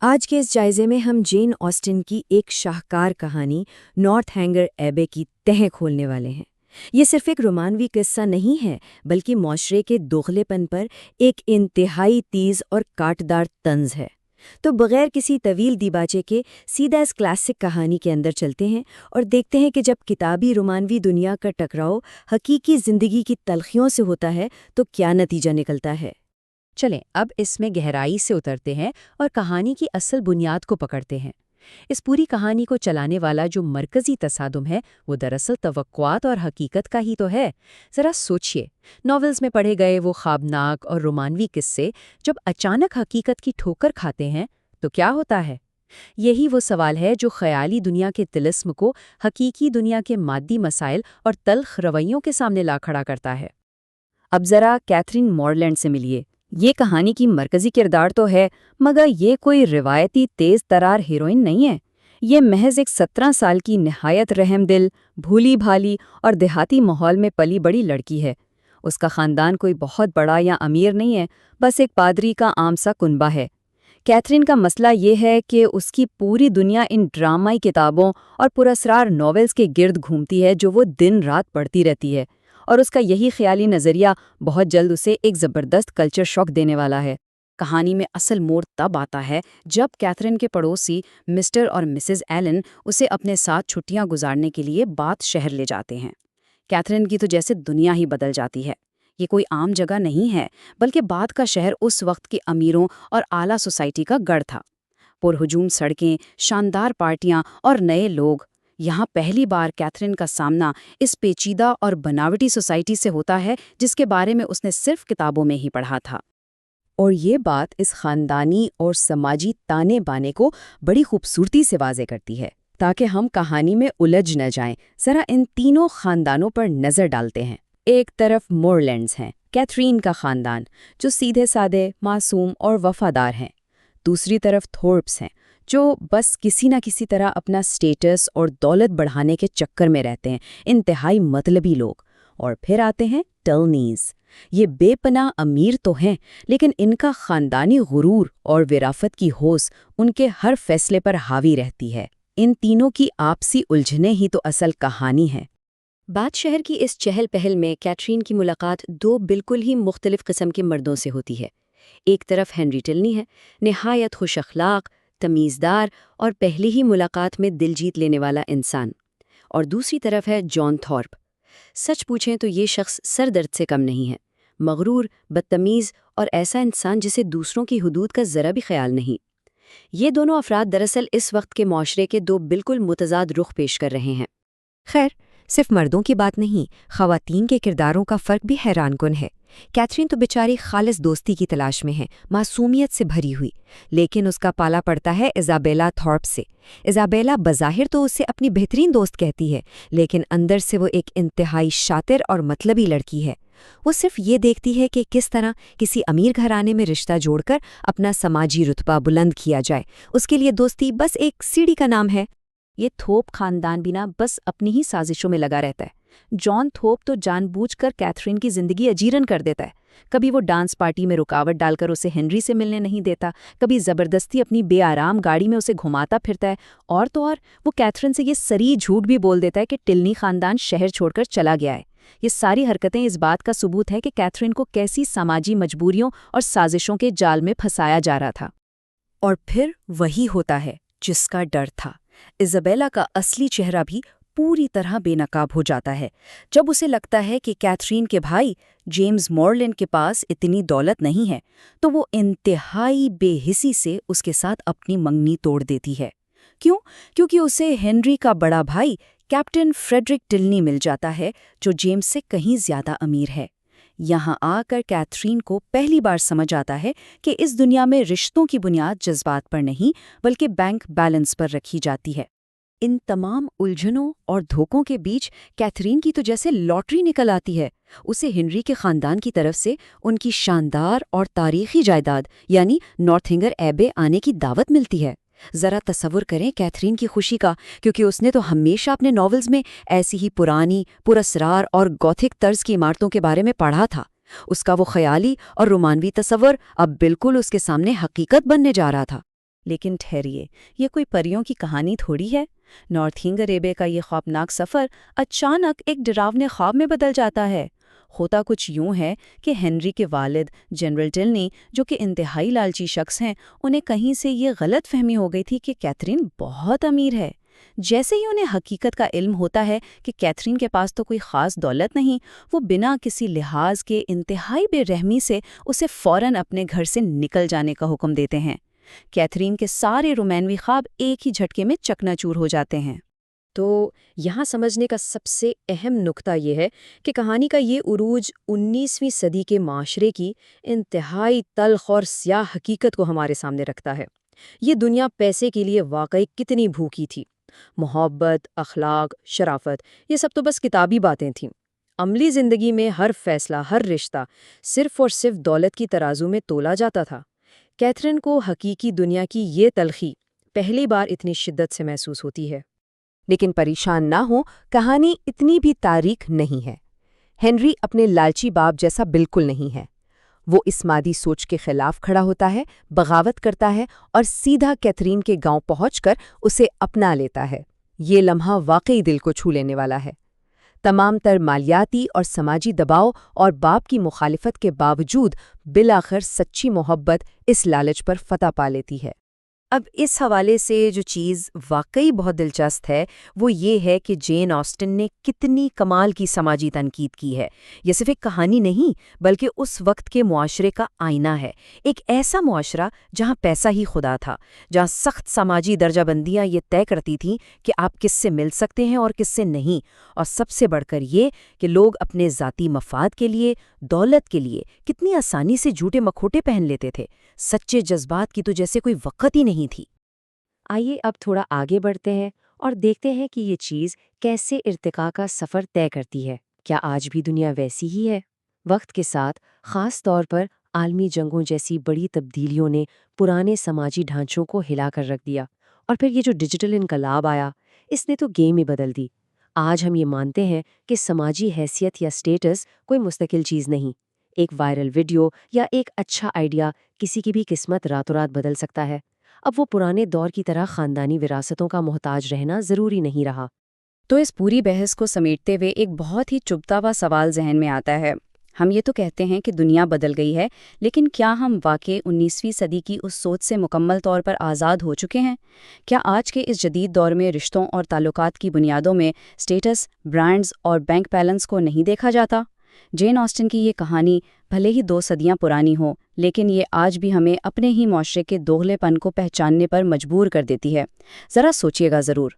آج کے اس جائزے میں ہم جین آسٹن کی ایک شاہکار کہانی نارتھینگر ایبے کی تہیں کھولنے والے ہیں۔ یہ صرف ایک رومانوی قصہ نہیں ہے بلکہ معاشرے کے دوغلے پن پر ایک انتہائی تیز اور کاٹدار طنز ہے۔ تو بغیر کسی طویل دیباچے کے سیدھا اس کلاسک کہانی کے اندر چلتے ہیں اور دیکھتے ہیں کہ جب کتابی رومانوی دنیا کا ٹکراؤ حقیقی زندگی کی تلخیوں سے ہوتا ہے تو کیا نتیجہ نکلتا ہے۔ چلیں اب اس میں گہرائی سے اترتے ہیں اور کہانی کی اصل بنیاد کو پکڑتے ہیں۔ اس پوری کہانی کو چلانے والا جو مرکزی تصادم ہے وہ دراصل توقعات اور حقیقت کا ہی تو ہے۔ ذرا سوچئے، ناولز میں پڑھے گئے وہ خوابناک اور رومانوی قصے جب اچانک حقیقت کی ٹھوکر کھاتے ہیں تو کیا ہوتا ہے؟ یہی وہ سوال ہے جو خیالی دنیا کے طلسم کو حقیقی دنیا کے مادی مسائل اور تلخ رویوں کے سامنے لا کھڑا کرتا ہے۔ اب ذرا کیتھرین مورلینڈ سے ملیے۔ یہ کہانی کی مرکزی کردار تو ہے، مگر یہ کوئی روایتی تیز ترار ہیروئن نہیں ہے۔ یہ محض ایک 17 سال کی نہایت رحم دل، بھولی بھالی اور دیہاتی ماحول میں پلی بڑی لڑکی ہے۔ اس کا خاندان کوئی بہت بڑا یا امیر نہیں ہے، بس ایک پادری کا عام سا کنبہ ہے۔ کیتھرین کا مسئلہ یہ ہے کہ اس کی پوری دنیا ان ڈرامائی کتابوں اور پراسرار ناولز کے گرد گھومتی ہے جو وہ دن رات پڑھتی رہتی ہے، اور اس کا یہی خیالی نظریہ بہت جلد اسے ایک زبردست کلچر شاک دینے والا ہے۔ کہانی میں اصل موڑ تب آتا ہے جب کیتھرین کے پڑوسی مسٹر اور مسز ایلن اسے اپنے ساتھ چھٹیاں گزارنے کے لیے بات شہر لے جاتے ہیں۔ کیتھرین کی تو جیسے دنیا ہی بدل جاتی ہے۔ یہ کوئی عام جگہ نہیں ہے بلکہ بات کا شہر اس وقت کے امیروں اور اعلیٰ سوسائٹی کا گڑھ تھا۔ پرہجوم سڑکیں، شاندار پارٹیاں اور نئے لوگ۔ یہاں پہلی بار کیتھرین کا سامنا اس پیچیدہ اور بناوٹی سوسائٹی سے ہوتا ہے جس کے بارے میں اس نے صرف کتابوں میں ہی پڑھا تھا۔ اور یہ بات اس خاندانی اور سماجی تانے بانے کو بڑی خوبصورتی سے واضح کرتی ہے۔ تاکہ ہم کہانی میں الجھ نہ جائیں، ذرا ان تینوں خاندانوں پر نظر ڈالتے ہیں۔ ایک طرف مورلینڈز ہیں، کیتھرین کا خاندان، جو سیدھے سادے، معصوم اور وفادار ہیں۔ دوسری طرف تھورپس ہیں، جو بس کسی نہ کسی طرح اپنا سٹیٹس اور دولت بڑھانے کے چکر میں رہتے ہیں، انتہائی مطلبی لوگ۔ اور پھر آتے ہیں ٹلنیز۔ یہ بے پناہ امیر تو ہیں، لیکن ان کا خاندانی غرور اور وراثت کی ہوس ان کے ہر فیصلے پر حاوی رہتی ہے۔ ان تینوں کی آپسی الجھنیں ہی تو اصل کہانی ہے۔ بات شہر کی اس چہل پہل میں کیتھرین کی ملاقات دو بالکل ہی مختلف قسم کے مردوں سے ہوتی ہے۔ ایک طرف ہنری ٹلنی ہے، نہایت خوش اخلاق، تمیزدار اور پہلی ہی ملاقات میں دل جیت لینے والا انسان۔ اور دوسری طرف ہے جان تھورپ۔ سچ پوچھیں تو یہ شخص سر درد سے کم نہیں ہے، مغرور، بدتمیز اور ایسا انسان جسے دوسروں کی حدود کا ذرا بھی خیال نہیں۔ یہ دونوں افراد دراصل اس وقت کے معاشرے کے دو بالکل متضاد رخ پیش کر رہے ہیں۔ خیر، صرف مردوں کی بات نہیں، خواتین کے کرداروں کا فرق بھی حیران کن ہے۔ کیتھرین تو بیچاری خالص دوستی کی تلاش میں ہے، معصومیت سے بھری ہوئی، لیکن اس کا پالا پڑتا ہے ایزابیلا تھورپ سے۔ ایزابیلا بظاہر تو اسے اپنی بہترین دوست کہتی ہے، لیکن اندر سے وہ ایک انتہائی شاطر اور مطلبی لڑکی ہے۔ وہ صرف یہ دیکھتی ہے کہ کس طرح کسی امیر گھرانے میں رشتہ جوڑ کر اپنا سماجی رتبہ بلند کیا جائے۔ اس کے لیے دوستی بس ایک سیڑھی کا نام ہے۔ یہ تھوپ خاندان بھی نہ بس اپنی ہی سازشوں میں لگا رہتا ہے۔ جان تھوپ تو جان بوجھ کر کیتھرین کی زندگی اجیرن کر دیتا ہے۔ کبھی وہ ڈانس پارٹی میں رکاوٹ ڈال کر اسے ہنری سے ملنے نہیں دیتا، کبھی زبردستی اپنی بے آرام گاڑی میں اسے گھماتا پھرتا ہے، اور تو اور وہ کیتھرین سے یہ سری جھوٹ بھی بول دیتا ہے کہ ٹلنی خاندان شہر چھوڑ کر چلا گیا ہے۔ یہ ساری حرکتیں اس بات کا ثبوت ہے کہ کیتھرین کو کیسی سماجی مجبوریوں اور سازشوں کے جال میں پھنسایا جا رہا تھا۔ اور پھر وہی ہوتا ہے جس کا ڈر تھا۔ ایزابیلا کا اصلی چہرہ بھی پوری طرح بے نقاب ہو جاتا ہے جب اسے لگتا ہے کہ کیتھرین کے بھائی جیمز مورلینڈ کے پاس اتنی دولت نہیں ہے، تو وہ انتہائی بے حسی سے اس کے ساتھ اپنی منگنی توڑ دیتی ہے۔ کیوں؟ کیونکہ اسے ہنری کا بڑا بھائی کیپٹن فریڈرک ٹلنی مل جاتا ہے، جو جیمز سے کہیں زیادہ امیر ہے۔ یہاں آ کر کیتھرین کو پہلی بار سمجھ آتا ہے کہ اس دنیا میں رشتوں کی بنیاد جذبات پر نہیں بلکہ بینک بیلنس پر رکھی جاتی ہے۔ ان تمام الجھنوں اور دھوکوں کے بیچ کیتھرین کی تو جیسے لاٹری نکل آتی ہے۔ اسے ہنری کے خاندان کی طرف سے ان کی شاندار اور تاریخی جائیداد یعنی نارتھینگر ایبے آنے کی دعوت ملتی ہے۔ ذرا تصور کریں کیتھرین کی خوشی کا، کیونکہ اس نے تو ہمیشہ اپنے ناولز میں ایسی ہی پرانی، پراسرار اور گوتھک طرز کی عمارتوں کے بارے میں پڑھا تھا۔ اس کا وہ خیالی اور رومانوی تصور اب بالکل اس کے سامنے حقیقت بننے جا رہا تھا۔ لیکن ٹھہریے، یہ کوئی پریوں کی کہانی تھوڑی ہے۔ نارتھنگ عربے کا یہ خوفناک سفر اچانک ایک ڈراونے خواب میں بدل جاتا ہے۔ ہوتا کچھ یوں ہے کہ ہنری کے والد جنرل ٹلنی، جو کہ انتہائی لالچی شخص ہیں، انہیں کہیں سے یہ غلط فہمی ہو گئی تھی کہ کیتھرین بہت امیر ہے۔ جیسے ہی انہیں حقیقت کا علم ہوتا ہے کہ کیتھرین کے پاس تو کوئی خاص دولت نہیں، وہ بنا کسی لحاظ کے انتہائی بے رحمی سے اسے فوراً اپنے گھر سے نکل جانے کا حکم دیتے ہیں۔ کیتھرین کے سارے رومانوی خواب ایک ہی جھٹکے میں چکنا چور ہو جاتے ہیں۔ تو یہاں سمجھنے کا سب سے اہم نقطہ یہ ہے کہ کہانی کا یہ عروج 19ویں صدی کے معاشرے کی انتہائی تلخ اور سیاہ حقیقت کو ہمارے سامنے رکھتا ہے۔ یہ دنیا پیسے کے لیے واقعی کتنی بھوکی تھی۔ محبت، اخلاق، شرافت، یہ سب تو بس کتابی باتیں تھیں۔ عملی زندگی میں ہر فیصلہ، ہر رشتہ صرف اور صرف دولت کی ترازو میں تولا جاتا تھا۔ کیتھرین کو حقیقی دنیا کی یہ تلخی پہلی بار اتنی شدت سے محسوس ہوتی ہے۔ لیکن پریشان نہ ہو، کہانی اتنی بھی تاریک نہیں ہے۔ ہنری اپنے لالچی باپ جیسا بالکل نہیں ہے۔ وہ اس مادی سوچ کے خلاف کھڑا ہوتا ہے، بغاوت کرتا ہے اور سیدھا کیتھرین کے گاؤں پہنچ کر اسے اپنا لیتا ہے۔ یہ لمحہ واقعی دل کو چھو لینے والا ہے۔ تمام تر مالیاتی اور سماجی دباؤ اور باپ کی مخالفت کے باوجود بالآخر سچی محبت اس لالچ پر فتح پا لیتی ہے۔ اب اس حوالے سے جو چیز واقعی بہت دلچسپ ہے وہ یہ ہے کہ جین آسٹن نے کتنی کمال کی سماجی تنقید کی ہے۔ یہ صرف ایک کہانی نہیں بلکہ اس وقت کے معاشرے کا آئینہ ہے۔ ایک ایسا معاشرہ جہاں پیسہ ہی خدا تھا، جہاں سخت سماجی درجہ بندیاں یہ طے کرتی تھیں کہ آپ کس سے مل سکتے ہیں اور کس سے نہیں، اور سب سے بڑھ کر یہ کہ لوگ اپنے ذاتی مفاد کے لیے، دولت کے لیے کتنی آسانی سے جھوٹے مکھوٹے پہن لیتے تھے۔ سچے جذبات کی تو جیسے کوئی وقت ہی نہیں تھی۔ آئیے اب تھوڑا آگے بڑھتے ہیں اور دیکھتے ہیں کہ یہ چیز کیسے ارتقاء کا سفر طے کرتی ہے۔ کیا آج بھی دنیا ویسی ہی ہے؟ وقت کے ساتھ، خاص طور پر عالمی جنگوں جیسی بڑی تبدیلیوں نے پرانے سماجی ڈھانچوں کو ہلا کر رکھ دیا، اور پھر یہ جو ڈیجیٹل انقلاب آیا، اس نے تو گیم ہی بدل دی۔ آج ہم یہ مانتے ہیں کہ سماجی حیثیت یا سٹیٹس کوئی مستقل چیز نہیں۔ ایک وائرل ویڈیو یا ایک اچھا آئیڈیا کسی کی بھی قسمت راتوں رات بدل سکتا ہے۔ اب وہ پرانے دور کی طرح خاندانی وراثتوں کا محتاج رہنا ضروری نہیں رہا۔ تو اس پوری بحث کو سمیٹتے ہوئے ایک بہت ہی چبھتا ہوا سوال ذہن میں آتا ہے۔ ہم یہ تو کہتے ہیں کہ دنیا بدل گئی ہے، لیکن کیا ہم واقعی 19ویں صدی کی اس سوچ سے مکمل طور پر آزاد ہو چکے ہیں؟ کیا آج کے اس جدید دور میں رشتوں اور تعلقات کی بنیادوں میں سٹیٹس، برانڈز اور بینک بیلنس کو نہیں دیکھا جاتا؟ جین آسٹن کی یہ کہانی بھلے ہی 2 صدیاں پرانی ہو، لیکن یہ آج بھی ہمیں اپنے ہی معاشرے کے دوغلے پن کو پہچاننے پر مجبور کر دیتی ہے۔ ذرا سوچیے گا ضرور۔